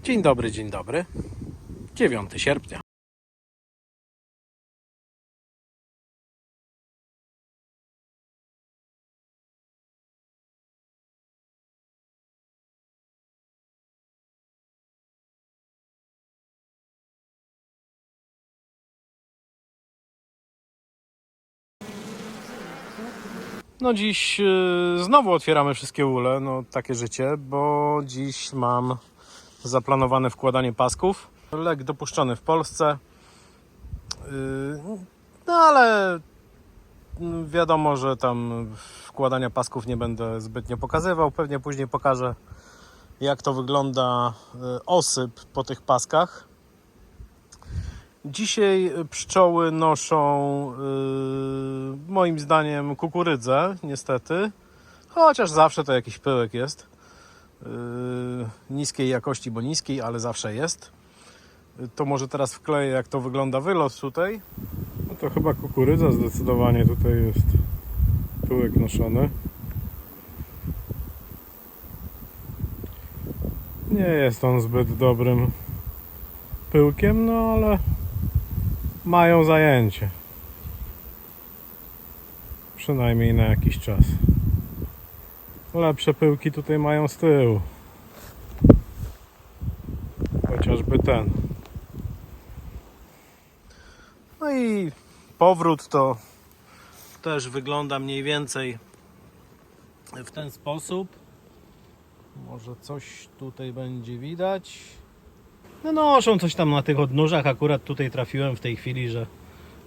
Dzień dobry, dzień dobry. 9 sierpnia. No dziś znowu otwieramy wszystkie ule, no takie życie, bo dziś mam zaplanowane wkładanie pasków. Lek dopuszczony w Polsce, no ale wiadomo, że tam wkładania pasków nie będę zbytnio pokazywał. Pewnie później pokażę, jak to wygląda osyp po tych paskach. Dzisiaj pszczoły noszą moim zdaniem kukurydzę, niestety. Chociaż zawsze to jakiś pyłek jest. Niskiej jakości, bo niskiej, ale zawsze jest. To może teraz wkleję, jak to wygląda wylot tutaj. No to chyba kukurydza zdecydowanie tutaj jest pyłek noszony. Nie jest on zbyt dobrym pyłkiem, no ale mają zajęcie. Przynajmniej na jakiś czas. Lepsze pyłki tutaj mają z tyłu. Chociażby ten. No i powrót to też wygląda mniej więcej w ten sposób. Może coś tutaj będzie widać. No noszą coś tam na tych odnóżach. Akurat tutaj trafiłem w tej chwili,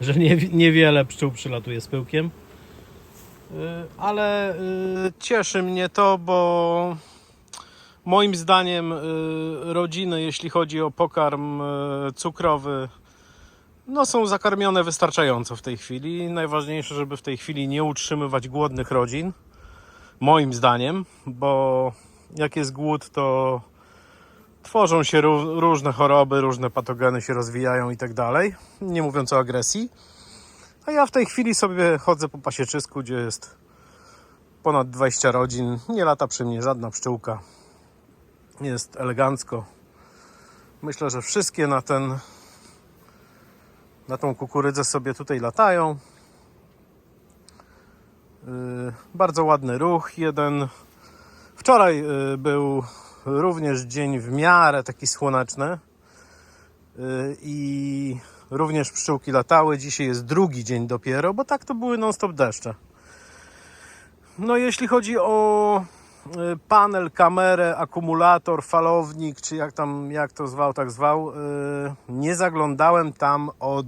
że niewiele pszczół przylatuje z pyłkiem. Ale cieszy mnie to, bo moim zdaniem rodziny, jeśli chodzi o pokarm cukrowy, no są zakarmione wystarczająco w tej chwili. Najważniejsze, żeby w tej chwili nie utrzymywać głodnych rodzin, moim zdaniem, bo jak jest głód, to tworzą się różne choroby, różne patogeny się rozwijają i tak dalej, nie mówiąc o agresji. A ja w tej chwili sobie chodzę po pasieczysku, gdzie jest ponad 20 rodzin. Nie lata przy mnie żadna pszczółka. Jest elegancko. Myślę, że wszystkie na tą kukurydzę sobie tutaj latają. Bardzo ładny ruch. Wczoraj był również dzień w miarę taki słoneczny. I również pszczółki latały. Dzisiaj jest drugi dzień dopiero, bo tak to były non-stop deszcze. No jeśli chodzi o panel, kamerę, akumulator, falownik, czy jak to zwał, tak zwał, nie zaglądałem tam od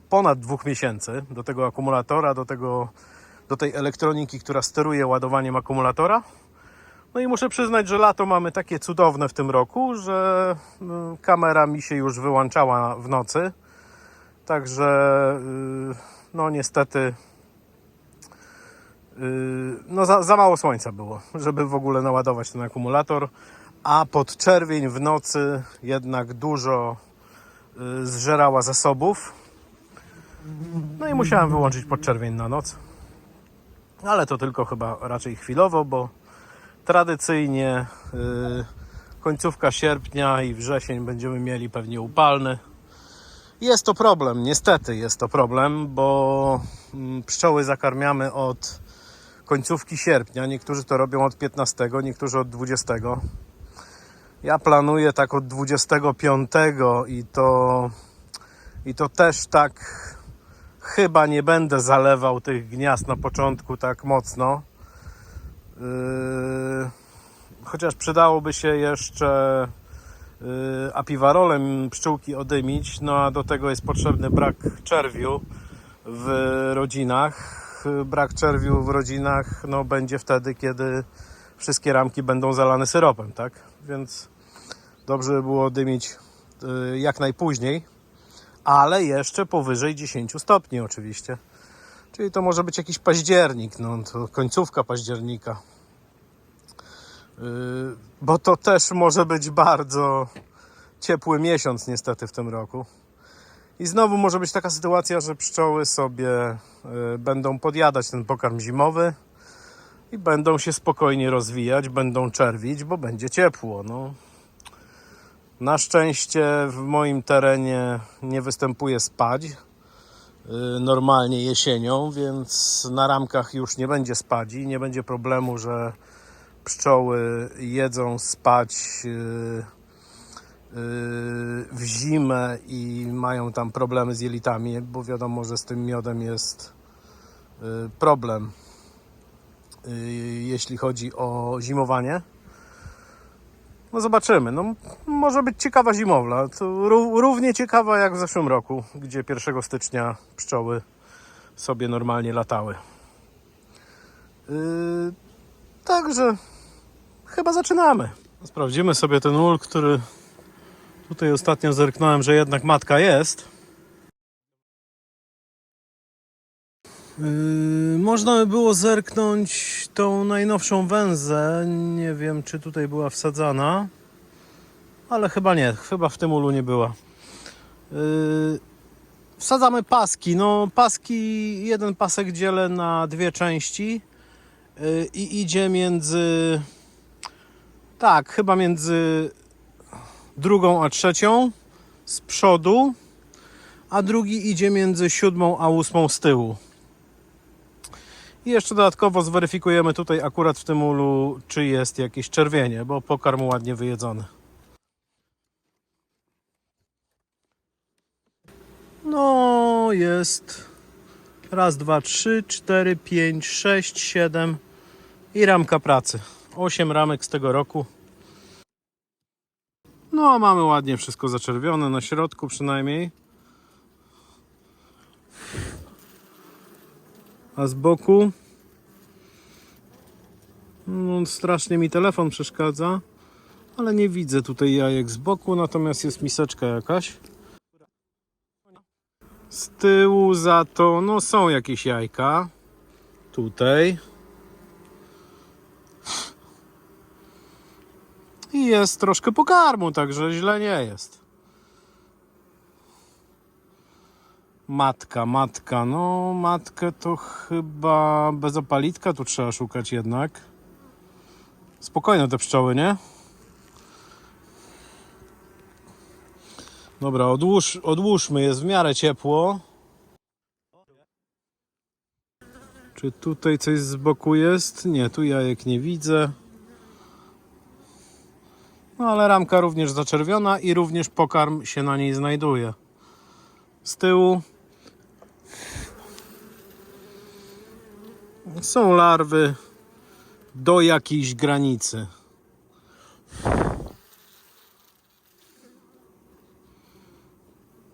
ponad 2 miesięcy do tego akumulatora, do tej elektroniki, która steruje ładowaniem akumulatora. No i muszę przyznać, że lato mamy takie cudowne w tym roku, że kamera mi się już wyłączała w nocy. Także no niestety no za mało słońca było, żeby w ogóle naładować ten akumulator. A pod czerwień w nocy jednak dużo zżerała zasobów. No i musiałem wyłączyć pod czerwień na noc. Ale to tylko chyba raczej chwilowo, bo tradycyjnie końcówka sierpnia i wrzesień będziemy mieli pewnie upalny. Jest to problem, niestety jest to problem, bo pszczoły zakarmiamy od końcówki sierpnia. Niektórzy to robią od 15, niektórzy od 20. Ja planuję tak od 25 i to też tak chyba nie będę zalewał tych gniazd na początku tak mocno. Chociaż przydałoby się jeszcze apiwarolem pszczółki odymić, no a do tego jest potrzebny brak czerwiu w rodzinach. Brak czerwiu w rodzinach no, będzie wtedy, kiedy wszystkie ramki będą zalane syropem, tak? Więc dobrze by było dymić jak najpóźniej, ale jeszcze powyżej 10 stopni oczywiście. Czyli to może być jakiś październik, no to końcówka października. Bo to też może być bardzo ciepły miesiąc niestety w tym roku. I znowu może być taka sytuacja, że pszczoły sobie będą podjadać ten pokarm zimowy i będą się spokojnie rozwijać, będą czerwić, bo będzie ciepło. No. Na szczęście w moim terenie nie występuje spadź normalnie jesienią, więc na ramkach już nie będzie spadzi, nie będzie problemu, że pszczoły jedzą spadź w zimę i mają tam problemy z jelitami, bo wiadomo, że z tym miodem jest problem, jeśli chodzi o zimowanie. No zobaczymy, no może być ciekawa zimowla, to równie ciekawa jak w zeszłym roku, gdzie 1 stycznia pszczoły sobie normalnie latały. Także chyba zaczynamy. Sprawdzimy sobie ten ul, który tutaj ostatnio zerknąłem, że jednak matka jest. Można by było zerknąć tą najnowszą węzę. Nie wiem, czy tutaj była wsadzana, ale chyba nie, chyba w tym ulu nie była. Wsadzamy paski. No paski, jeden pasek dzielę na dwie części i idzie między, tak, chyba między drugą a trzecią z przodu, a drugi idzie między 7 a 8 z tyłu. I jeszcze dodatkowo zweryfikujemy tutaj akurat w tym ulu, czy jest jakieś czerwienie, bo pokarm ładnie wyjedzony. No jest raz, dwa, 3, 4, 5, 6, 7 i ramka pracy. 8 ramek z tego roku. No mamy ładnie wszystko zaczerwione, na środku przynajmniej. A z boku no, strasznie mi telefon przeszkadza, ale nie widzę tutaj jajek z boku, natomiast jest miseczka jakaś. Z tyłu za to no są jakieś jajka. Tutaj. I jest troszkę pokarmu, także źle nie jest. Matka, no matkę to chyba bez opalitka tu trzeba szukać jednak. Spokojne te pszczoły, nie? Dobra, odłóżmy, jest w miarę ciepło. Czy tutaj coś z boku jest? Nie, tu jajek nie widzę. No ale ramka również zaczerwiona i również pokarm się na niej znajduje. Z tyłu są larwy do jakiejś granicy.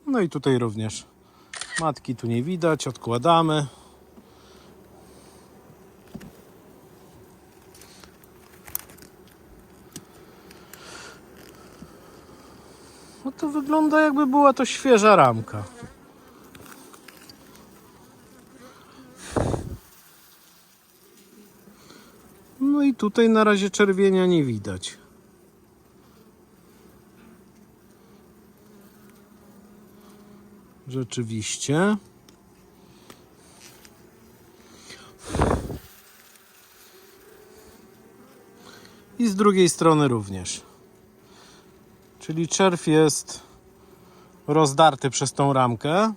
No i tutaj również. Matki tu nie widać, odkładamy. No to wygląda, jakby była to świeża ramka. No i tutaj na razie czerwienia nie widać. Rzeczywiście. I z drugiej strony również. Czyli czerw jest rozdarty przez tą ramkę.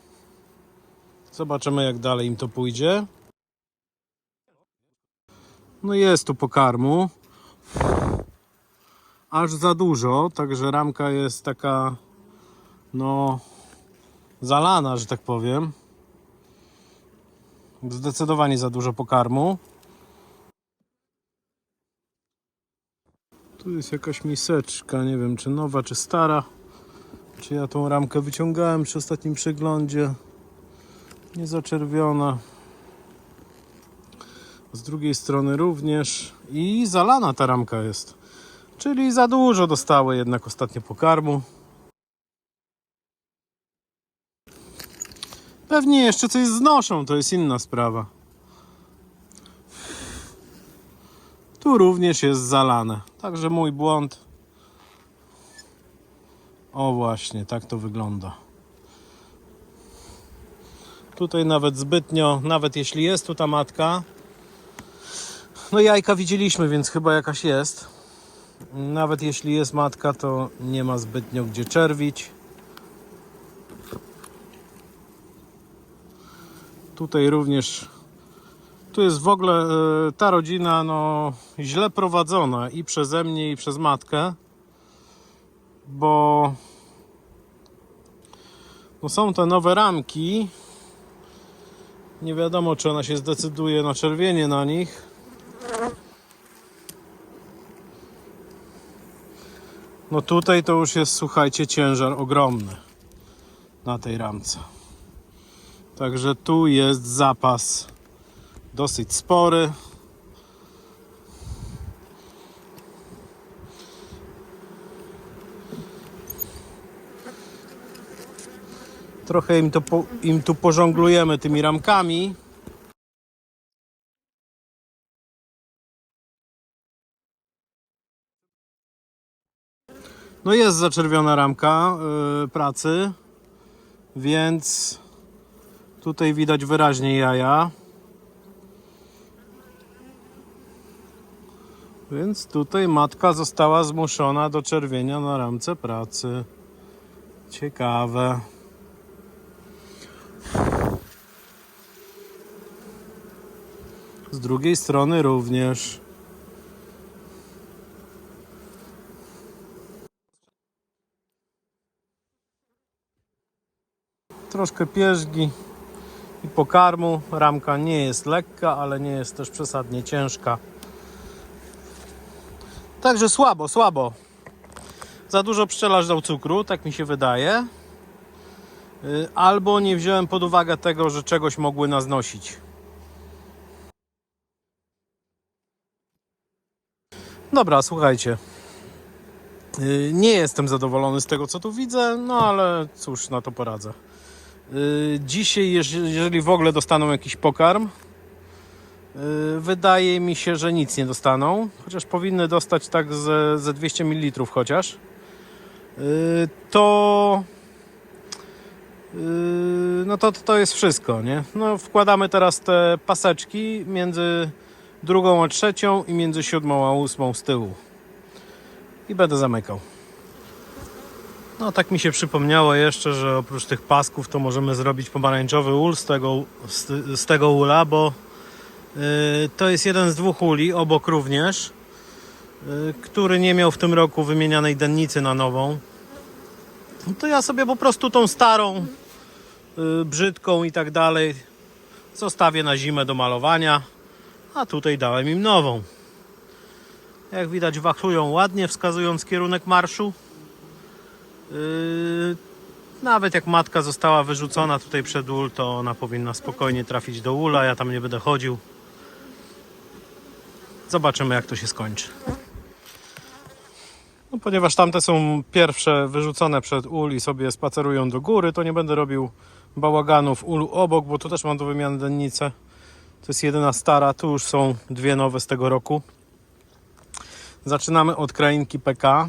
Zobaczymy, jak dalej im to pójdzie. No jest tu pokarmu. Aż za dużo, także ramka jest taka no zalana, że tak powiem. Zdecydowanie za dużo pokarmu. Tu jest jakaś miseczka, nie wiem czy nowa, czy stara. Czy ja tą ramkę wyciągałem przy ostatnim przeglądzie. Nie zaczerwiona. Z drugiej strony również. I zalana ta ramka jest. Czyli za dużo dostały jednak ostatnio pokarmu. Pewnie jeszcze coś znoszą, to jest inna sprawa. Tu również jest zalane. Także mój błąd. O właśnie, tak to wygląda. Tutaj nawet zbytnio, nawet jeśli jest tu ta matka. No jajka widzieliśmy, więc chyba jakaś jest. Nawet jeśli jest matka, to nie ma zbytnio gdzie czerwić. Tutaj również, tu jest w ogóle ta rodzina źle prowadzona i przeze mnie, i przez matkę, bo są te nowe ramki. Nie wiadomo, czy ona się zdecyduje na czerwienie na nich. No tutaj to już jest, słuchajcie, ciężar ogromny na tej ramce. Także tu jest zapas dosyć spory. Trochę im tu pożonglujemy tymi ramkami. No jest zaczerwiona ramka pracy, więc tutaj widać wyraźnie jaja. Więc tutaj matka została zmuszona do czerwienia na ramce pracy. Ciekawe. Z drugiej strony również. Troszkę pierzgi i pokarmu. Ramka nie jest lekka, ale nie jest też przesadnie ciężka. Także słabo. Za dużo pszczelarz dał cukru, tak mi się wydaje. Albo nie wziąłem pod uwagę tego, że czegoś mogły nas nosić. Dobra, słuchajcie. Nie jestem zadowolony z tego, co tu widzę, no ale cóż, na to poradzę. Dzisiaj, jeżeli w ogóle dostaną jakiś pokarm, wydaje mi się, że nic nie dostaną. Chociaż powinny dostać tak ze 200 ml chociaż. To jest wszystko, nie? No, wkładamy teraz te paseczki między 2 a 3 i między 7 a 8 z tyłu. I będę zamykał. No tak mi się przypomniało jeszcze, że oprócz tych pasków to możemy zrobić pomarańczowy ul z tego ula, bo to jest jeden z 2 uli, obok również, który nie miał w tym roku wymienianej dennicy na nową. No to ja sobie po prostu tą starą, brzydką i tak dalej zostawię na zimę do malowania, a tutaj dałem im nową. Jak widać, wachlują ładnie, wskazując kierunek marszu. Nawet jak matka została wyrzucona tutaj przed ul, to ona powinna spokojnie trafić do ula. Ja tam nie będę chodził. Zobaczymy, jak to się skończy. No, ponieważ tamte są pierwsze wyrzucone przed ul i sobie spacerują do góry, to nie będę robił bałaganu w ulu obok, bo tu też mam do wymiany dennicę. To jest jedyna stara, tu już są 2 nowe z tego roku. Zaczynamy od krainki PK.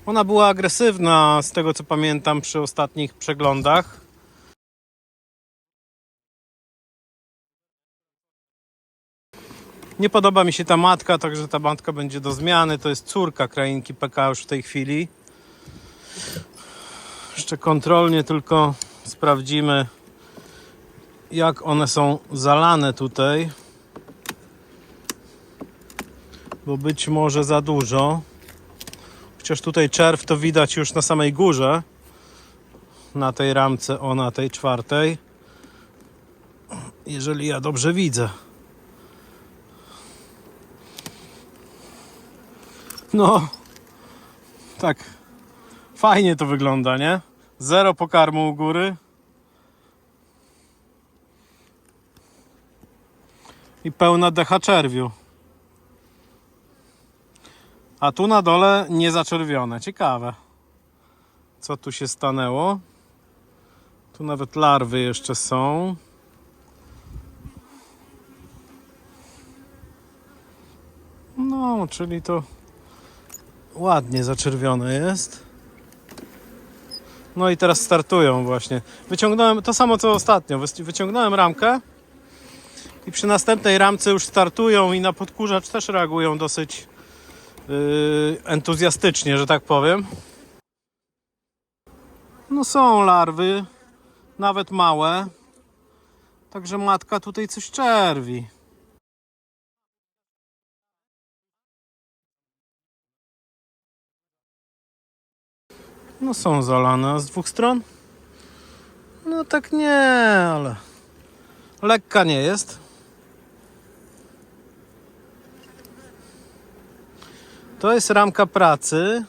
Ona była agresywna, z tego co pamiętam, przy ostatnich przeglądach. Nie podoba mi się ta matka, także ta matka będzie do zmiany. To jest córka krainki PK już w tej chwili. Jeszcze kontrolnie tylko sprawdzimy, jak one są zalane tutaj. Bo być może za dużo. Chociaż tutaj czerw to widać już na samej górze. Na tej ramce, na tej 4. Jeżeli ja dobrze widzę. No, tak fajnie to wygląda, nie? 0 pokarmu u góry. I pełna decha czerwiu. A tu na dole niezaczerwione. Ciekawe, co tu się stanęło. Tu nawet larwy jeszcze są. No, czyli to ładnie zaczerwione jest. No i teraz startują właśnie. Wyciągnąłem to samo co ostatnio. Wyciągnąłem ramkę I przy następnej ramce już startują i na podkurzacz też reagują dosyć entuzjastycznie, że tak powiem. No są larwy, nawet małe. Także matka tutaj coś czerwi. No są zalane, a z dwóch stron? No tak nie, ale lekka nie jest. To jest ramka pracy.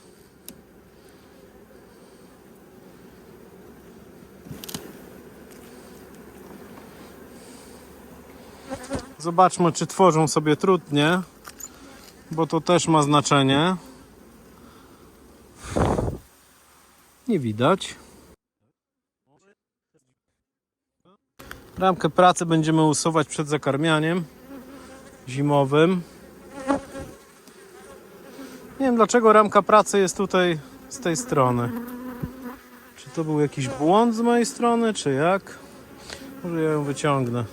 Zobaczmy, czy tworzą sobie trutnie, bo to też ma znaczenie. Nie widać. Ramkę pracy będziemy usuwać przed zakarmianiem zimowym. Nie wiem, dlaczego ramka pracy jest tutaj z tej strony. Czy to był jakiś błąd z mojej strony, czy jak? Może ja ją wyciągnę.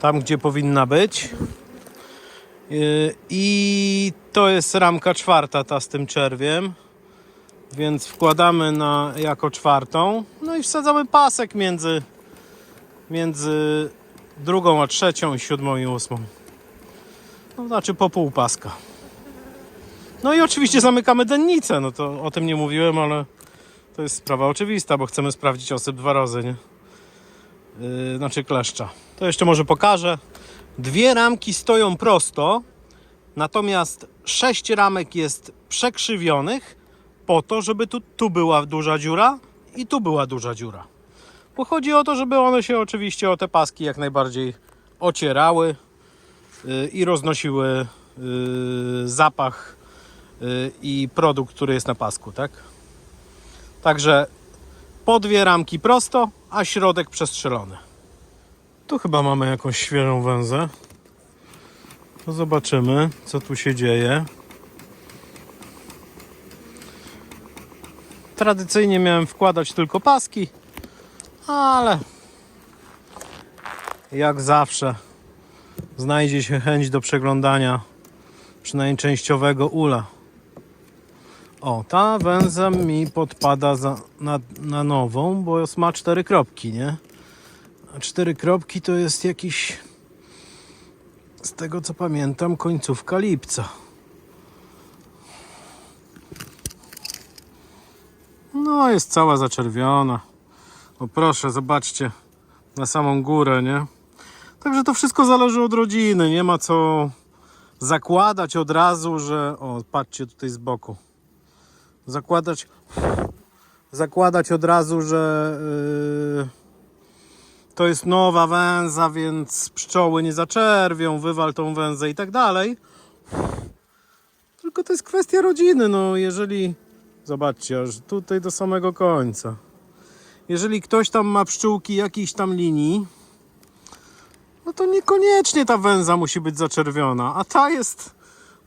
Tam, gdzie powinna być. I to jest ramka czwarta, ta z tym czerwiem. Więc wkładamy jako czwartą. No i wsadzamy pasek między drugą a trzecią, siódmą i ósmą. No, znaczy po pół paska. No i oczywiście zamykamy dennicę. No to o tym nie mówiłem, ale to jest sprawa oczywista, bo chcemy sprawdzić osyp 2 razy, nie? Znaczy kleszcza. To jeszcze może pokażę. 2 ramki stoją prosto, natomiast 6 ramek jest przekrzywionych po to, żeby tu była duża dziura i tu była duża dziura. Bo chodzi o to, żeby one się oczywiście o te paski jak najbardziej ocierały i roznosiły zapach i produkt, który jest na pasku, tak? Także po 2 ramki prosto, a środek przestrzelony. Tu chyba mamy jakąś świeżą węzę. To zobaczymy, co tu się dzieje. Tradycyjnie miałem wkładać tylko paski, ale jak zawsze znajdzie się chęć do przeglądania przynajmniej częściowego ula. O, ta węza mi podpada na nową, bo ma 4 kropki, nie? A 4 kropki to jest jakiś, z tego co pamiętam, końcówka lipca. No, jest cała zaczerwiona. O proszę, zobaczcie na samą górę, nie? Także to wszystko zależy od rodziny. Nie ma co zakładać od razu, że... O, patrzcie tutaj z boku. Zakładać od razu, że to jest nowa węza, więc pszczoły nie zaczerwią, wywal tą węzę i tak dalej. Tylko to jest kwestia rodziny. No, jeżeli... Zobaczcie, aż tutaj do samego końca. Jeżeli ktoś tam ma pszczółki jakiejś tam linii, no to niekoniecznie ta węza musi być zaczerwiona, a ta jest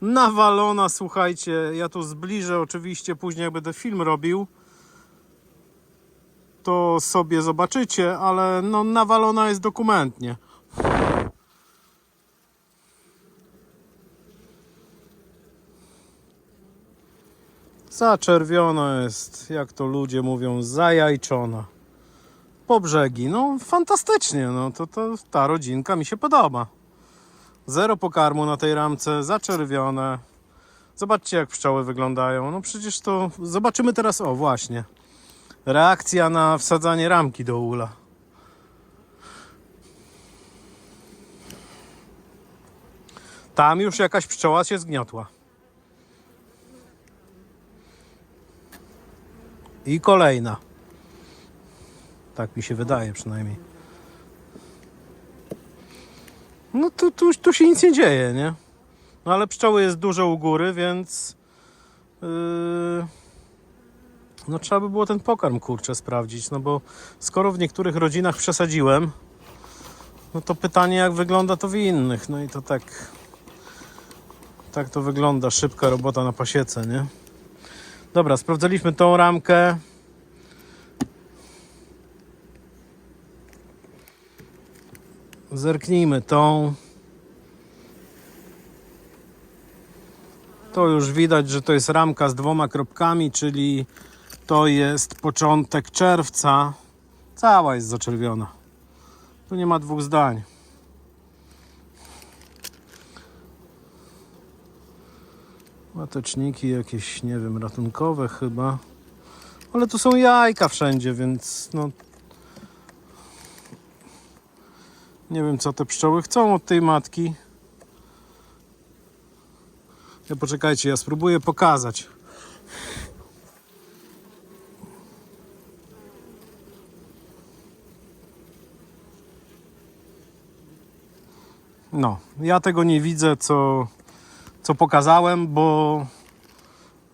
nawalona, słuchajcie, ja tu zbliżę oczywiście później, jak będę film robił, to sobie zobaczycie, ale no nawalona jest dokumentnie. Zaczerwiona jest, jak to ludzie mówią, zajajczona. Po brzegi, no fantastycznie, no to ta rodzinka mi się podoba. 0 pokarmu na tej ramce, zaczerwione. Zobaczcie, jak pszczoły wyglądają. No przecież to... Zobaczymy teraz, o właśnie, reakcja na wsadzanie ramki do ula. Tam już jakaś pszczoła się zgniotła. I kolejna. Tak mi się wydaje przynajmniej. No tu się nic nie dzieje, nie? No ale pszczoły jest dużo u góry, więc no trzeba by było ten pokarm, kurczę, sprawdzić. No bo skoro w niektórych rodzinach przesadziłem, no to pytanie, jak wygląda to w innych. No i to tak to wygląda. Szybka robota na pasiece, nie? Dobra, sprawdzaliśmy tą ramkę. Zerknijmy tą. To już widać, że to jest ramka z 2 kropkami, czyli to jest początek czerwca. Cała jest zaczerwiona. Tu nie ma 2 zdań. Mateczniki jakieś, nie wiem, ratunkowe chyba. Ale tu są jajka wszędzie, więc no... Nie wiem, co te pszczoły chcą od tej matki. Poczekajcie, ja spróbuję pokazać. No, ja tego nie widzę, co pokazałem, bo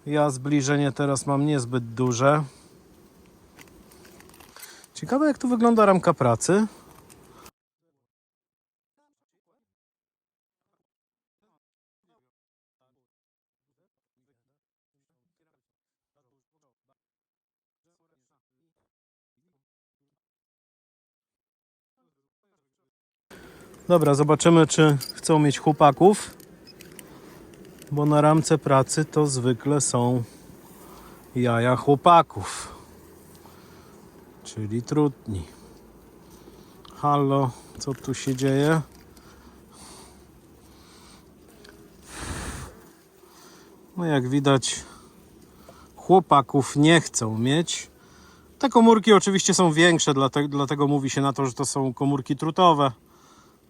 ja zbliżenie teraz mam niezbyt duże. Ciekawe, jak tu wygląda ramka pracy. Dobra, zobaczymy, czy chcą mieć chłopaków, bo na ramce pracy to zwykle są jaja chłopaków, czyli trutni. Halo, co tu się dzieje? No jak widać, chłopaków nie chcą mieć. Te komórki oczywiście są większe, dlatego mówi się na to, że to są komórki trutowe,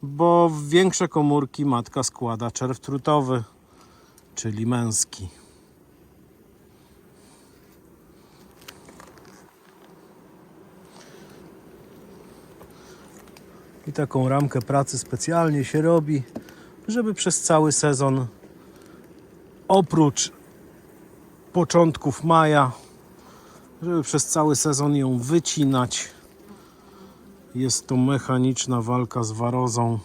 bo w większe komórki matka składa czerw trutowy, czyli męski. I taką ramkę pracy specjalnie się robi, żeby przez cały sezon, oprócz początków maja, żeby przez cały sezon ją wycinać. Jest to mechaniczna walka z warozą,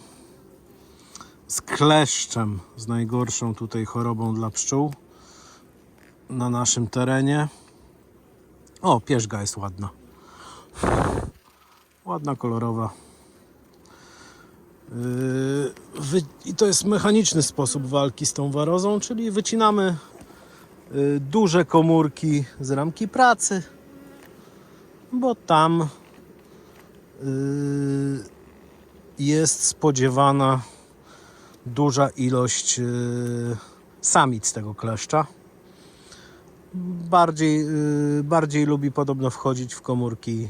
z kleszczem, z najgorszą tutaj chorobą dla pszczół na naszym terenie. O, pierzga jest ładna. Ładna, kolorowa. I to jest mechaniczny sposób walki z tą warozą, czyli wycinamy duże komórki z ramki pracy, bo tam jest spodziewana duża ilość samic tego kleszcza. Bardziej lubi podobno wchodzić w komórki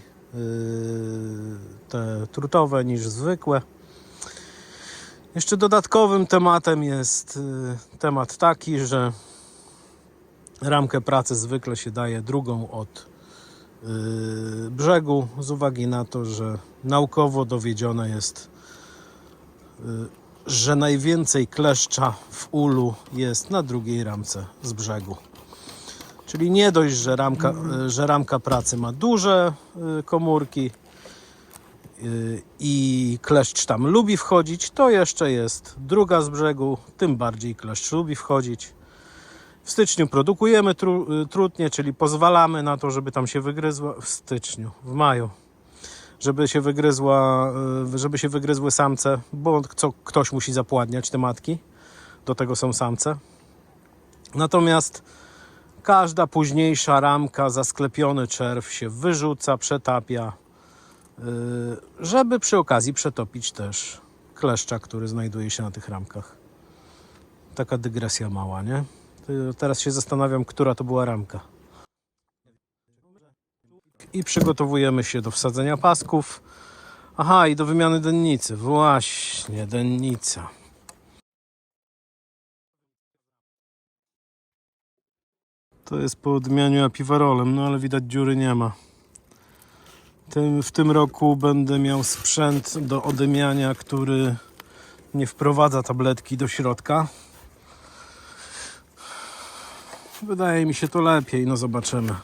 te trutowe niż zwykłe. Jeszcze dodatkowym tematem jest temat taki, że ramkę pracy zwykle się daje drugą od brzegu, z uwagi na to, że naukowo dowiedzione jest, że najwięcej kleszcza w ulu jest na drugiej ramce z brzegu. Czyli nie dość, że ramka pracy ma duże komórki i kleszcz tam lubi wchodzić, to jeszcze jest druga z brzegu, tym bardziej kleszcz lubi wchodzić. W styczniu produkujemy trutnie, czyli pozwalamy na to, żeby tam się wygryzła w maju, żeby się wygryzły samce, bo ktoś musi zapładniać te matki, do tego są samce. Natomiast każda późniejsza ramka, zasklepiony czerw się wyrzuca, przetapia, żeby przy okazji przetopić też kleszcza, który znajduje się na tych ramkach. Taka dygresja mała, nie? Teraz się zastanawiam, która to była ramka. I przygotowujemy się do wsadzenia pasków. Aha, i do wymiany dennicy. Właśnie, dennica. To jest po odmianie apiwarolem, no ale widać, dziury nie ma. W tym roku będę miał sprzęt do odymiania, który nie wprowadza tabletki do środka. Wydaje mi się to lepiej, no zobaczymy.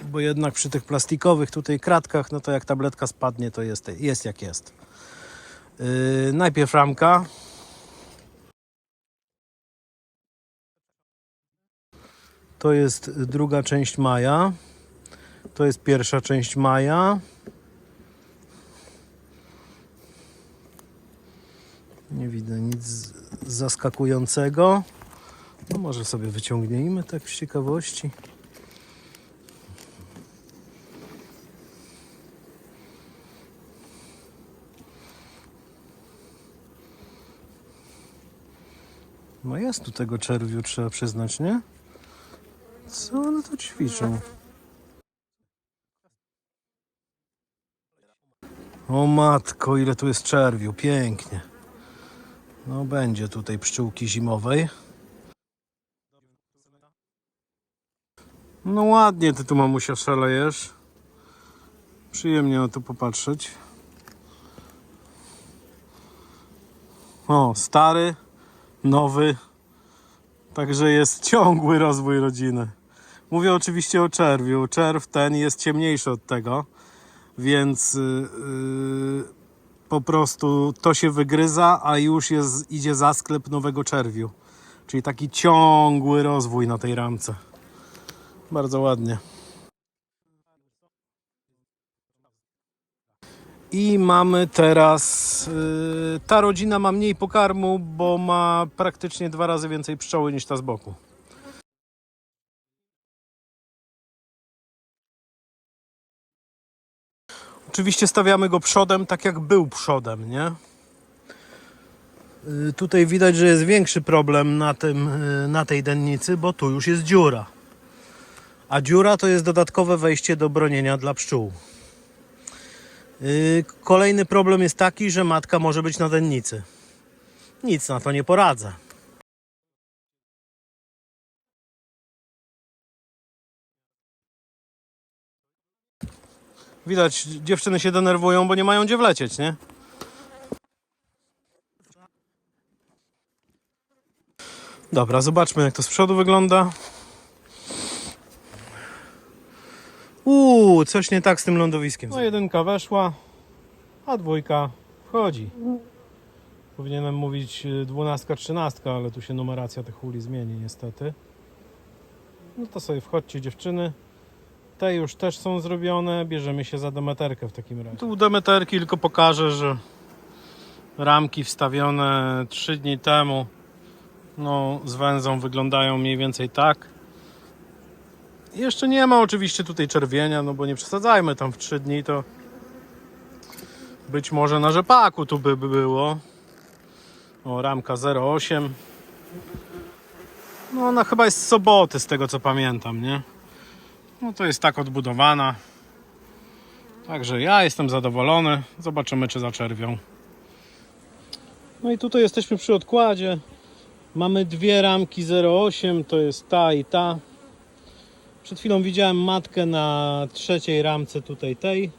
Bo jednak przy tych plastikowych tutaj kratkach, no to jak tabletka spadnie, to jest jak jest. Najpierw ramka. To jest druga część maja. To jest pierwsza część maja. Nie widzę nic zaskakującego. No może sobie wyciągniemy tak z ciekawości. No jest tu tego czerwiu, trzeba przyznać, nie? Co one tu ćwiczą? O matko, ile tu jest czerwiu, pięknie. No będzie tutaj pszczółki zimowej. No ładnie ty tu, mamusia, szalejesz. Przyjemnie na to popatrzeć. O, stary, nowy. Także jest ciągły rozwój rodziny. Mówię oczywiście o czerwiu. Czerw ten jest ciemniejszy od tego, więc po prostu to się wygryza, a już idzie za sklep nowego czerwiu. Czyli taki ciągły rozwój na tej ramce. Bardzo ładnie. I mamy teraz, ta rodzina ma mniej pokarmu, bo ma praktycznie 2 razy więcej pszczoły niż ta z boku. Oczywiście stawiamy go przodem, tak jak był przodem, nie? Tutaj widać, że jest większy problem na tej dennicy, bo tu już jest dziura. A dziura to jest dodatkowe wejście do bronienia dla pszczół. Kolejny problem jest taki, że matka może być na dennicy. Nic na to nie poradzę. Widać, dziewczyny się denerwują, bo nie mają gdzie wlecieć, nie? Dobra, zobaczmy, jak to z przodu wygląda. Coś nie tak z tym lądowiskiem. No, 1 weszła, a 2 wchodzi. Powinienem mówić 12, 13, ale tu się numeracja tych uli zmieni niestety. No to sobie wchodźcie, dziewczyny. Te już też są zrobione. Bierzemy się za Demeterkę w takim razie. Tu Demeterki tylko pokażę, że ramki wstawione 3 dni temu, no z węzą, wyglądają mniej więcej tak. Jeszcze nie ma oczywiście tutaj czerwienia, no bo nie przesadzajmy, tam w 3 dni to być może na rzepaku tu by było. O, ramka 0,8. No ona chyba jest z soboty, z tego co pamiętam, nie? No to jest tak odbudowana. Także ja jestem zadowolony. Zobaczymy, czy zaczerwią. No i tutaj jesteśmy przy odkładzie. Mamy 2 ramki 0,8, to jest ta i ta. Przed chwilą widziałem matkę na 3. ramce tutaj tej.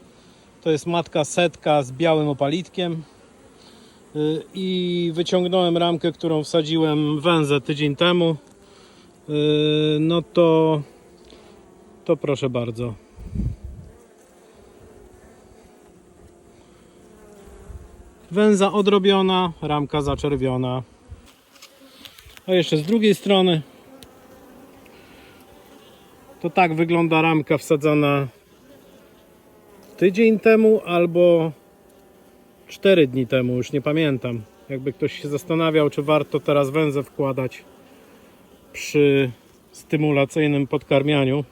To jest matka setka z białym opalitkiem. I wyciągnąłem ramkę, którą wsadziłem węzę tydzień temu. No to proszę bardzo. Węza odrobiona, ramka zaczerwiona. A jeszcze z drugiej strony to tak wygląda ramka wsadzona tydzień temu albo 4 dni temu, już nie pamiętam. Jakby ktoś się zastanawiał, czy warto teraz węzę wkładać przy stymulacyjnym podkarmianiu.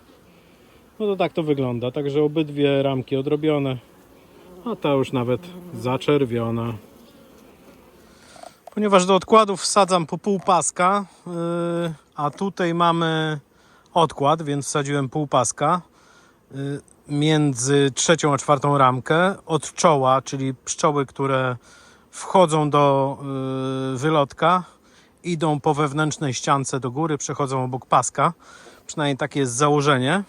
No to tak to wygląda. Także obydwie ramki odrobione, a ta już nawet zaczerwiona. Ponieważ do odkładów wsadzam po pół paska, a tutaj mamy odkład, więc wsadziłem pół paska między 3. a 4. ramkę od czoła, czyli pszczoły, które wchodzą do wylotka, idą po wewnętrznej ściance do góry, przechodzą obok paska. Przynajmniej takie jest założenie.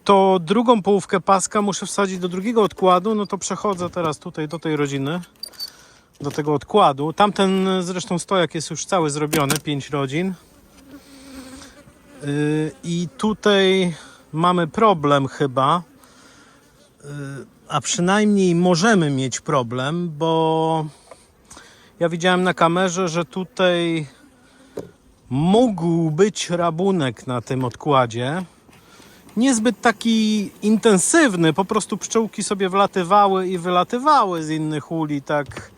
To drugą połówkę paska muszę wsadzić do drugiego odkładu. No to przechodzę teraz tutaj do tej rodziny, do tego odkładu. Tamten zresztą stojak jest już cały zrobiony, 5 rodzin. I tutaj mamy problem chyba, a przynajmniej możemy mieć problem, bo ja widziałem na kamerze, że tutaj mógł być rabunek na tym odkładzie. Niezbyt taki intensywny, po prostu pszczółki sobie wlatywały i wylatywały z innych uli, tak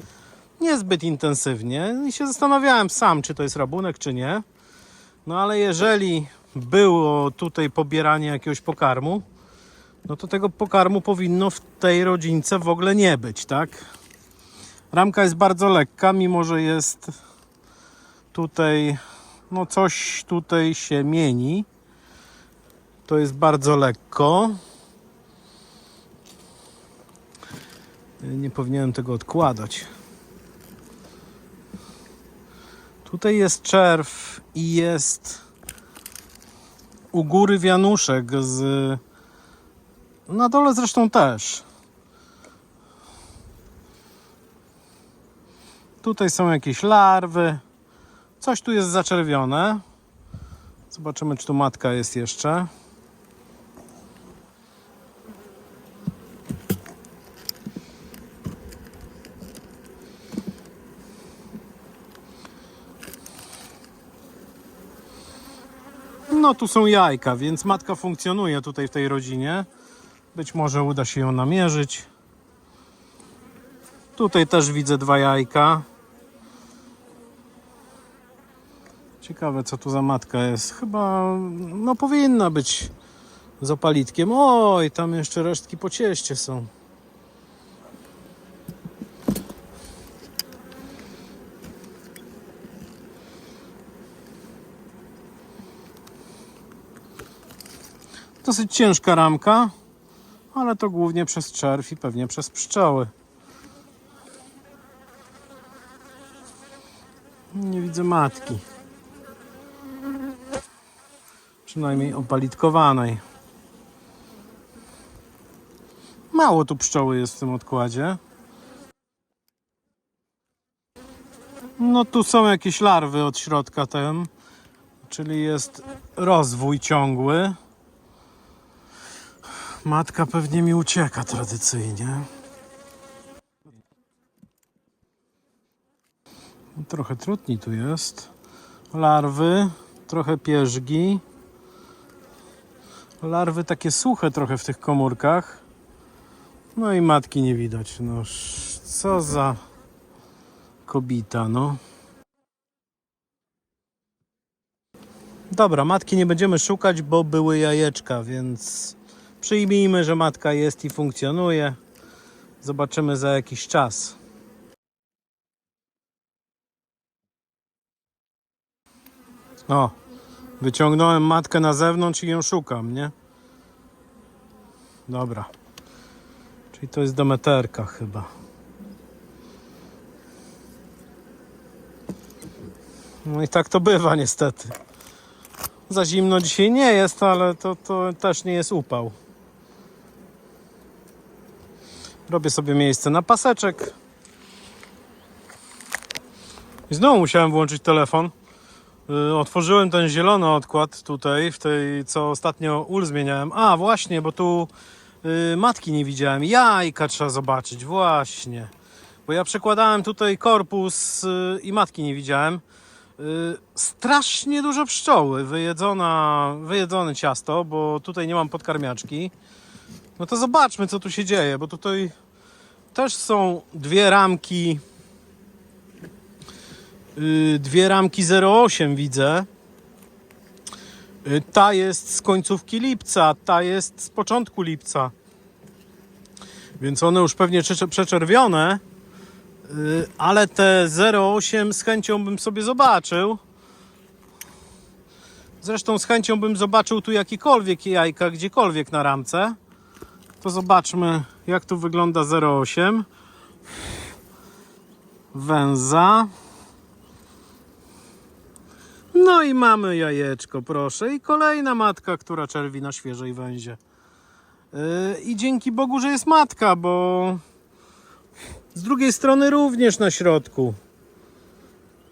niezbyt intensywnie. I się zastanawiałem sam, czy to jest rabunek, czy nie. No ale jeżeli było tutaj pobieranie jakiegoś pokarmu, no to tego pokarmu powinno w tej rodzince w ogóle nie być, tak? Ramka jest bardzo lekka, mimo że jest tutaj, no coś tutaj się mieni. To jest bardzo lekko. Nie powinienem tego odkładać. Tutaj jest czerw i jest u góry wianuszek z... Na dole zresztą też. Tutaj są jakieś larwy. Coś tu jest zaczerwione. Zobaczymy, czy tu matka jest jeszcze. No tu są jajka, więc matka funkcjonuje tutaj w tej rodzinie. Być może uda się ją namierzyć. Tutaj też widzę 2 jajka. Ciekawe, co tu za matka jest. Chyba, no powinna być z opalitkiem. Oj, tam jeszcze resztki po cieście są. Dosyć ciężka ramka, ale to głównie przez czerw i pewnie przez pszczoły. Nie widzę matki. Przynajmniej opalitkowanej. Mało tu pszczoły jest w tym odkładzie. No tu są jakieś larwy od środka tem, czyli jest rozwój ciągły. Matka pewnie mi ucieka tradycyjnie. Trochę trutni tu jest. Larwy, trochę pierzgi. Larwy takie suche trochę w tych komórkach. No i matki nie widać. No co za kobita, no. Dobra, matki nie będziemy szukać, bo były jajeczka, więc przyjmijmy, że matka jest i funkcjonuje. Zobaczymy za jakiś czas. O, wyciągnąłem matkę na zewnątrz i ją szukam, nie? Dobra. Czyli to jest Demeterka chyba. No i tak to bywa niestety. Za zimno dzisiaj nie jest, ale to też nie jest upał. Robię sobie miejsce na paseczek. I znowu musiałem włączyć telefon. Otworzyłem ten zielony odkład tutaj, w tej, co ostatnio ul zmieniałem. A, właśnie, bo tu matki nie widziałem. Jajka trzeba zobaczyć, właśnie. Bo ja przekładałem tutaj korpus i matki nie widziałem. Strasznie dużo pszczoły. Wyjedzone ciasto, bo tutaj nie mam podkarmiaczki. No to zobaczmy, co tu się dzieje, bo tutaj też są 2 ramki. 2 ramki 0,8 widzę. Ta jest z końcówki lipca, ta jest z początku lipca. Więc one już pewnie przeczerwione. Ale te 0,8 z chęcią bym sobie zobaczył. Zresztą z chęcią bym zobaczył tu jakiekolwiek jajka, gdziekolwiek na ramce. To zobaczmy, jak tu wygląda 0,8. Węza. No i mamy jajeczko, proszę. I kolejna matka, która czerwi na świeżej węzie. I dzięki Bogu, że jest matka, bo z drugiej strony również na środku.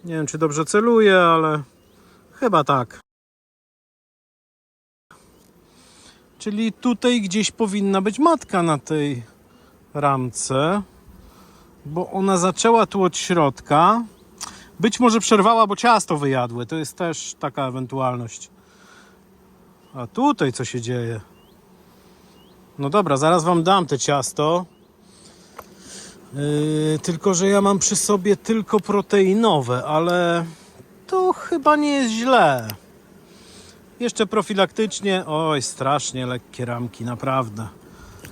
Nie wiem, czy dobrze celuję, ale chyba tak. Czyli tutaj gdzieś powinna być matka na tej ramce, bo ona zaczęła tu od środka. Być może przerwała, bo ciasto wyjadły. To jest też taka ewentualność. A tutaj co się dzieje? No dobra, zaraz wam dam te ciasto. Tylko że ja mam przy sobie tylko proteinowe, ale to chyba nie jest źle. Jeszcze profilaktycznie. Oj, strasznie lekkie ramki, naprawdę.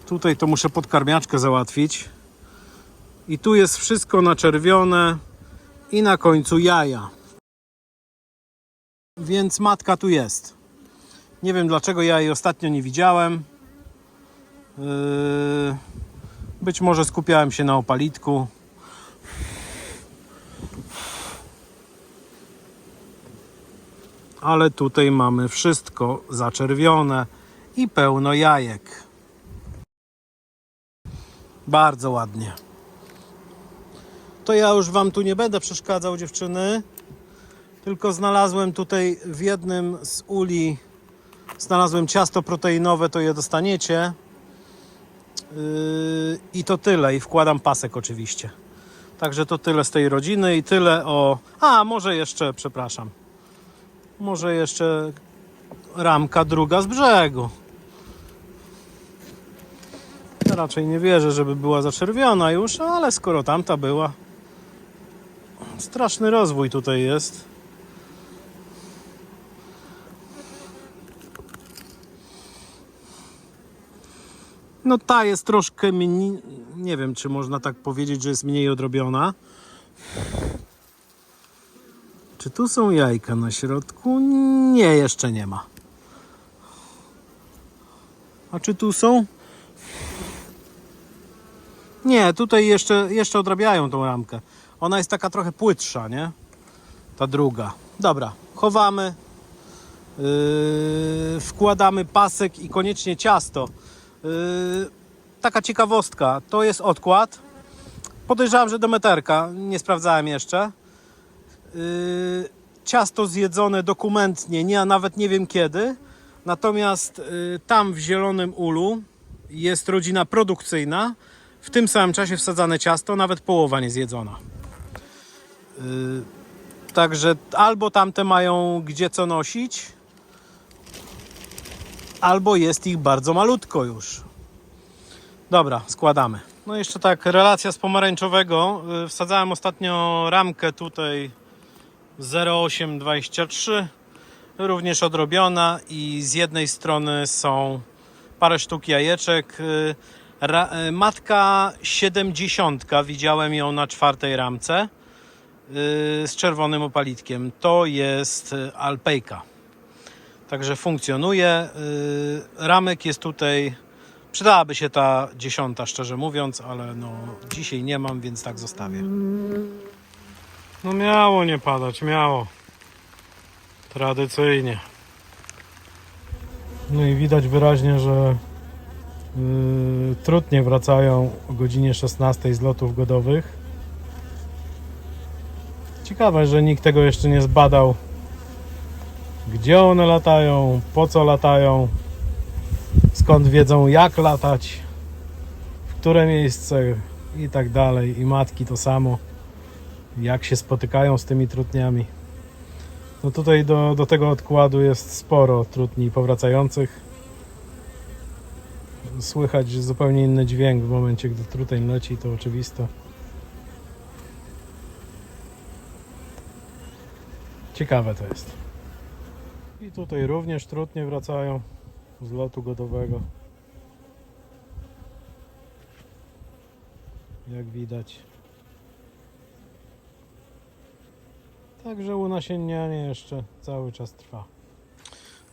Tutaj to muszę podkarmiaczkę załatwić. I tu jest wszystko naczerwione. I na końcu jaja. Więc matka tu jest. Nie wiem dlaczego ja jej ostatnio nie widziałem. Być może skupiałem się na opalitku. Ale tutaj mamy wszystko zaczerwione i pełno jajek. Bardzo ładnie. To ja już wam tu nie będę przeszkadzał, dziewczyny. Tylko znalazłem tutaj w jednym z uli znalazłem ciasto proteinowe, to je dostaniecie. I to tyle. I wkładam pasek oczywiście. Także to tyle z tej rodziny i tyle o... A, może jeszcze, przepraszam. Może jeszcze ramka druga z brzegu. Ja raczej nie wierzę, żeby była zaczerwiona już, ale skoro tamta była... Straszny rozwój tutaj jest. No ta jest troszkę mniej, nie wiem czy można tak powiedzieć, że jest mniej odrobiona. Czy tu są jajka na środku? Nie, jeszcze nie ma. A czy tu są? Nie, tutaj jeszcze odrabiają tą ramkę. Ona jest taka trochę płytsza, nie? Ta druga. Dobra, chowamy. Wkładamy pasek i koniecznie ciasto. Taka ciekawostka, to jest odkład. Podejrzewam, że do meterka, nie sprawdzałem jeszcze. Ciasto zjedzone dokumentnie, nawet nie wiem kiedy. Natomiast tam w zielonym ulu jest rodzina produkcyjna. W tym samym czasie wsadzane ciasto, nawet połowa nie zjedzona. Także albo tamte mają gdzie co nosić, albo jest ich bardzo malutko już. Dobra, składamy. No jeszcze tak, relacja z pomarańczowego. Wsadzałem ostatnio ramkę tutaj 0,823. Również odrobiona i z jednej strony są parę sztuk jajeczek. Matka 70, widziałem ją na 4. ramce z czerwonym opalitkiem. To jest alpejka. Także funkcjonuje. Ramek jest tutaj. Przydałaby się ta 10, szczerze mówiąc, ale no dzisiaj nie mam, więc tak zostawię. No miało nie padać, miało. Tradycyjnie. No i widać wyraźnie, że trutnie wracają o godzinie 16 z lotów godowych. Ciekawe, że nikt tego jeszcze nie zbadał. Gdzie one latają, po co latają, skąd wiedzą jak latać, w które miejsce i tak dalej. I matki to samo, jak się spotykają z tymi trutniami. No tutaj do tego odkładu jest sporo trutni powracających. Słychać zupełnie inny dźwięk w momencie, gdy truteń leci, to oczywiste. Ciekawe to jest. I tutaj również trutnie wracają z lotu godowego. Jak widać. Także unasiennianie jeszcze cały czas trwa.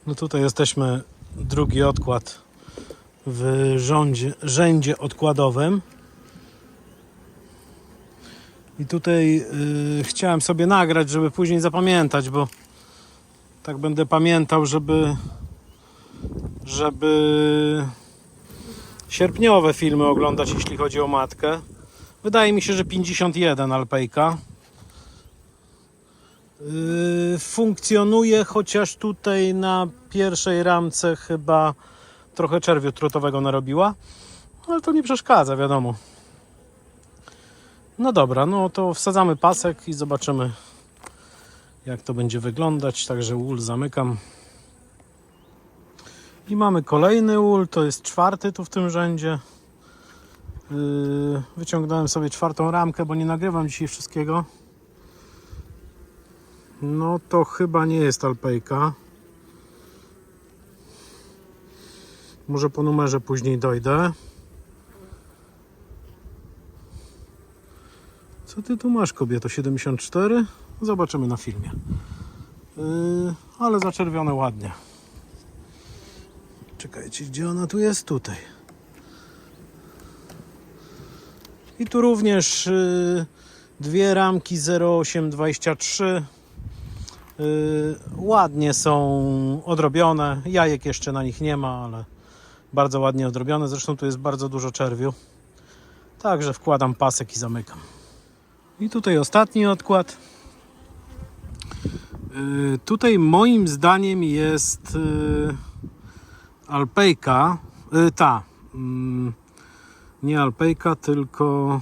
No tutaj jesteśmy, drugi odkład w rzędzie odkładowym. I tutaj chciałem sobie nagrać, żeby później zapamiętać, bo tak będę pamiętał, żeby sierpniowe filmy oglądać, jeśli chodzi o matkę. Wydaje mi się, że 51 alpejka. Funkcjonuje, chociaż tutaj na pierwszej ramce chyba trochę czerwiu trutowego narobiła, ale to nie przeszkadza, wiadomo. No dobra, no to wsadzamy pasek i zobaczymy, jak to będzie wyglądać. Także ul zamykam. I mamy kolejny ul, to jest 4. tu w tym rzędzie. Wyciągnąłem sobie 4. ramkę, bo nie nagrywam dzisiaj wszystkiego. No to chyba nie jest alpejka. Może po numerze później dojdę. Co ty tu masz, kobieto? 74? Zobaczymy na filmie. Ale zaczerwione ładnie. Czekajcie, gdzie ona tu jest? Tutaj. I tu również 2 ramki 0823. Ładnie są odrobione. Jajek jeszcze na nich nie ma, ale bardzo ładnie odrobione. Zresztą tu jest bardzo dużo czerwiu. Także wkładam pasek i zamykam. I tutaj ostatni odkład. Tutaj moim zdaniem jest alpejka. Nie alpejka, tylko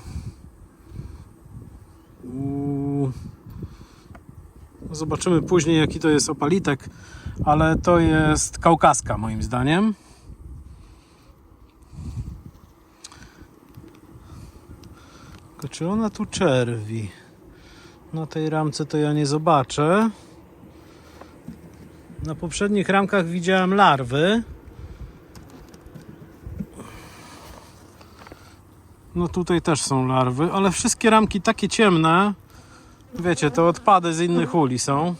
zobaczymy później, jaki to jest opalitek, ale to jest kaukaska moim zdaniem. Tylko czy ona tu czerwi? Na tej ramce to ja nie zobaczę. Na poprzednich ramkach widziałem larwy. No tutaj też są larwy, ale wszystkie ramki takie ciemne. Wiecie, to odpady z innych uli są.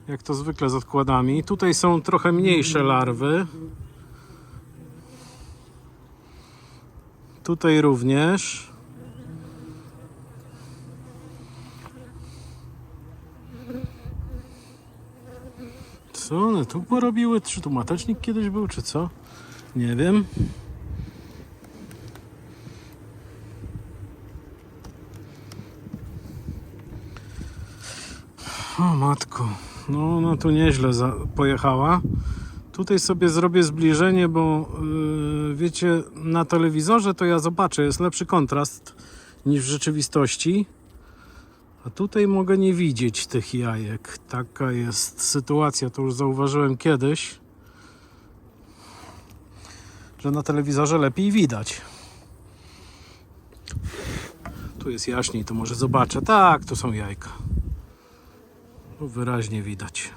Jak to zwykle z odkładami. Tutaj są trochę mniejsze larwy. Tutaj również. Co one tu porobiły? Czy tu matecznik kiedyś był, czy co? Nie wiem. O matko, no ona tu nieźle pojechała. Tutaj sobie zrobię zbliżenie, bo wiecie, na telewizorze to ja zobaczę, jest lepszy kontrast niż w rzeczywistości. A tutaj mogę nie widzieć tych jajek. Taka jest sytuacja, to już zauważyłem kiedyś, że na telewizorze lepiej widać. Tu jest jaśniej, to może zobaczę. Tak, tu są jajka. Tu wyraźnie widać.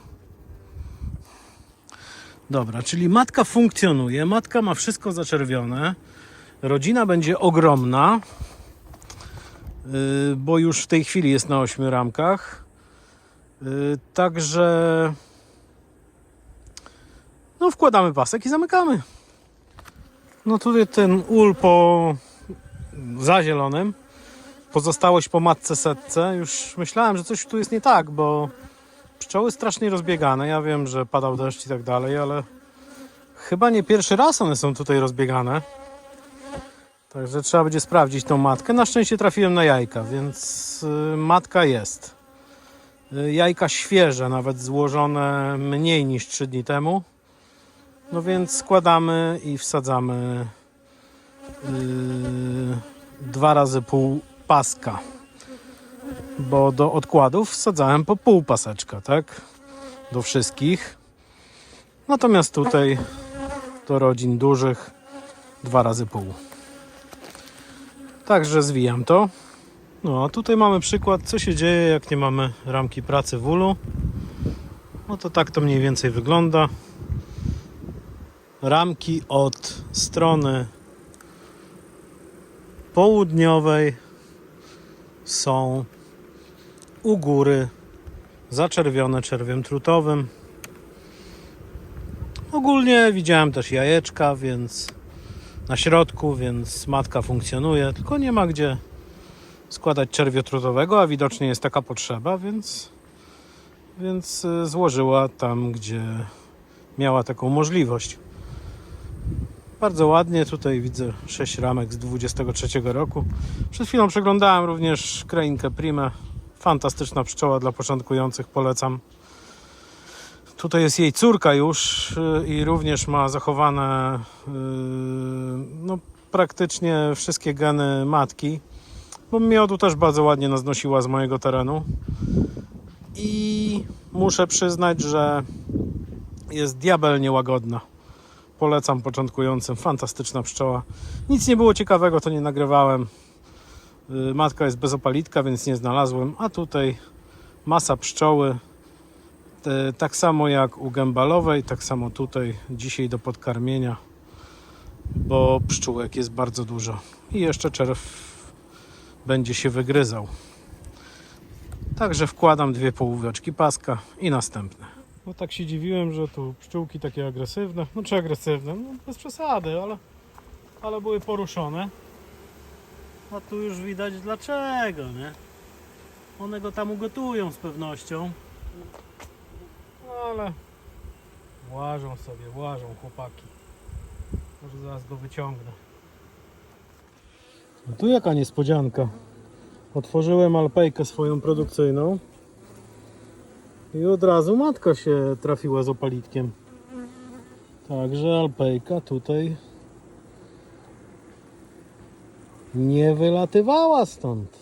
Dobra, czyli matka funkcjonuje, matka ma wszystko zaczerwione. Rodzina będzie ogromna, bo już w tej chwili jest na 8 ramkach. Także no wkładamy pasek i zamykamy. No tutaj ten ul po zazielonym, pozostałość po matce setce. Już myślałem, że coś tu jest nie tak, bo pszczoły strasznie rozbiegane. Ja wiem, że padał deszcz i tak dalej, ale chyba nie pierwszy raz one są tutaj rozbiegane. Także trzeba będzie sprawdzić tą matkę. Na szczęście trafiłem na jajka, więc matka jest. Jajka świeże, nawet złożone mniej niż 3 dni temu. No więc składamy i wsadzamy 2 razy pół paska. Bo do odkładów wsadzałem po pół paseczka, tak? Do wszystkich. Natomiast tutaj do rodzin dużych 2 razy pół. Także zwijam to. No a tutaj mamy przykład, co się dzieje, jak nie mamy ramki pracy w ulu. No to tak to mniej więcej wygląda. Ramki od strony południowej są u góry zaczerwione czerwiem trutowym. Ogólnie widziałem też jajeczka, więc na środku, więc matka funkcjonuje, tylko nie ma gdzie składać czerwia trutowego, a widocznie jest taka potrzeba, więc złożyła tam, gdzie miała taką możliwość. Bardzo ładnie, tutaj widzę 6 ramek z 23 roku. Przed chwilą przeglądałem również kreinkę Primę. Fantastyczna pszczoła dla początkujących, polecam. Tutaj jest jej córka już i również ma zachowane no, praktycznie wszystkie geny matki, bo miodu też bardzo ładnie naznosiła z mojego terenu. i muszę przyznać, że jest diabelnie łagodna. Polecam początkującym, fantastyczna pszczoła. Nic nie było ciekawego, to nie nagrywałem. Matka jest bezopalitka, więc nie znalazłem, a tutaj masa pszczoły. Tak samo jak u gębalowej, tak samo tutaj dzisiaj do podkarmienia, bo pszczółek jest bardzo dużo i jeszcze czerw będzie się wygryzał. Także wkładam 2 połóweczki paska i następne. No tak się dziwiłem, że tu pszczółki takie agresywne, no czy agresywne, no bez przesady, ale były poruszone. A tu już widać dlaczego, nie? One go tam ugotują z pewnością. No ale łażą sobie, chłopaki. Może zaraz go wyciągnę. No tu jaka niespodzianka. Otworzyłem alpejkę swoją produkcyjną i od razu matka się trafiła z opalitkiem. Także alpejka tutaj nie wylatywała stąd.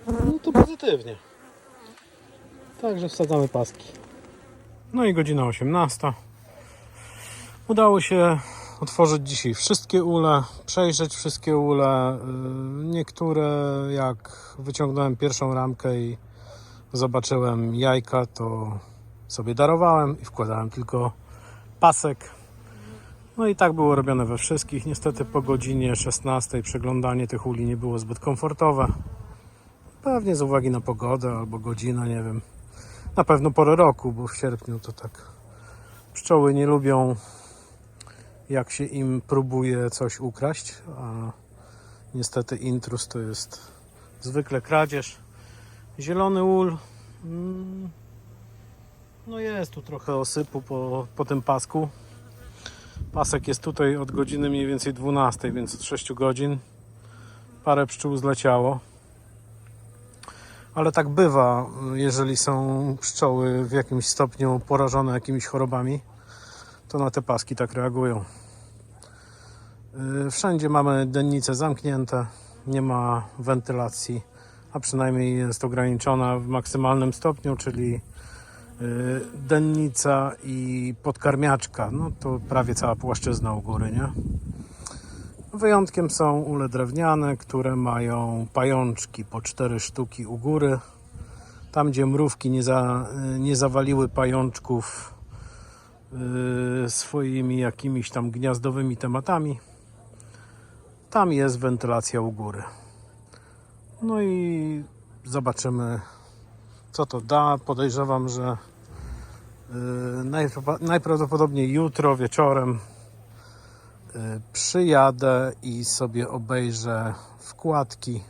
No to pozytywnie. Także wsadzamy paski. No i godzina 18. Udało się otworzyć dzisiaj wszystkie ule, przejrzeć wszystkie ule. Niektóre, jak wyciągnąłem pierwszą ramkę i zobaczyłem jajka, to sobie darowałem i wkładałem tylko pasek. No i tak było robione we wszystkich. Niestety po godzinie 16 przeglądanie tych uli nie było zbyt komfortowe. Pewnie z uwagi na pogodę albo godzinę, nie wiem. Na pewno porę roku, bo w sierpniu to tak pszczoły nie lubią, jak się im próbuje coś ukraść, a niestety intruz to jest zwykle kradzież. Zielony ul, no jest tu trochę osypu po tym pasku. Pasek jest tutaj od godziny mniej więcej 12, więc od 6 godzin. Parę pszczół zleciało. Ale tak bywa, jeżeli są pszczoły w jakimś stopniu porażone jakimiś chorobami, to na te paski tak reagują. Wszędzie mamy dennice zamknięte, nie ma wentylacji, a przynajmniej jest ograniczona w maksymalnym stopniu, czyli dennica i podkarmiaczka, no to prawie cała płaszczyzna u góry, nie? Wyjątkiem są ule drewniane, które mają pajączki po 4 sztuki u góry. Tam, gdzie mrówki nie zawaliły pajączków swoimi jakimiś tam gniazdowymi tematami, tam jest wentylacja u góry. No i zobaczymy, co to da. Podejrzewam, że najprawdopodobniej jutro wieczorem przyjadę i sobie obejrzę wkładki.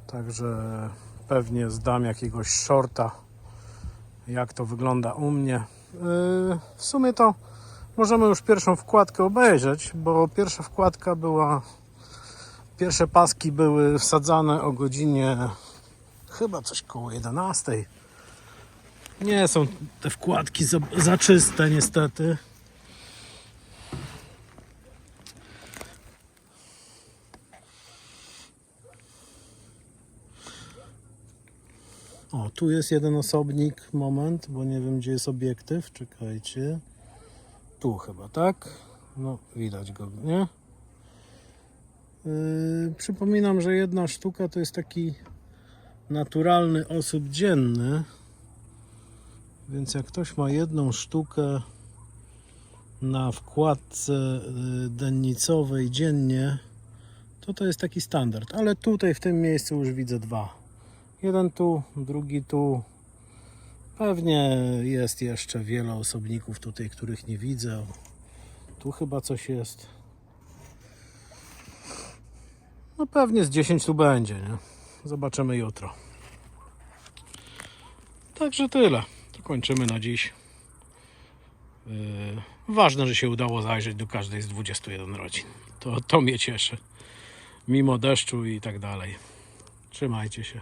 Także pewnie zdam jakiegoś shorta, jak to wygląda u mnie. W sumie to możemy już pierwszą wkładkę obejrzeć, bo pierwsza wkładka była, pierwsze paski były wsadzane o godzinie chyba coś koło 11. Nie są te wkładki za czyste niestety. O, tu jest jeden osobnik, moment, bo nie wiem, gdzie jest obiektyw, czekajcie. Tu chyba, tak? No, widać go, nie? Przypominam, że jedna sztuka to jest taki naturalny osób dzienny, więc jak ktoś ma jedną sztukę na wkładce dennicowej dziennie, to jest taki standard, ale tutaj w tym miejscu już widzę 2. Jeden tu, drugi tu. Pewnie jest jeszcze wiele osobników tutaj, których nie widzę. Tu chyba coś jest. No pewnie z 10 tu będzie, nie? Zobaczymy jutro. Także tyle. To kończymy na dziś. Ważne, że się udało zajrzeć do każdej z 21 rodzin. To mnie cieszy. Mimo deszczu i tak dalej. Trzymajcie się.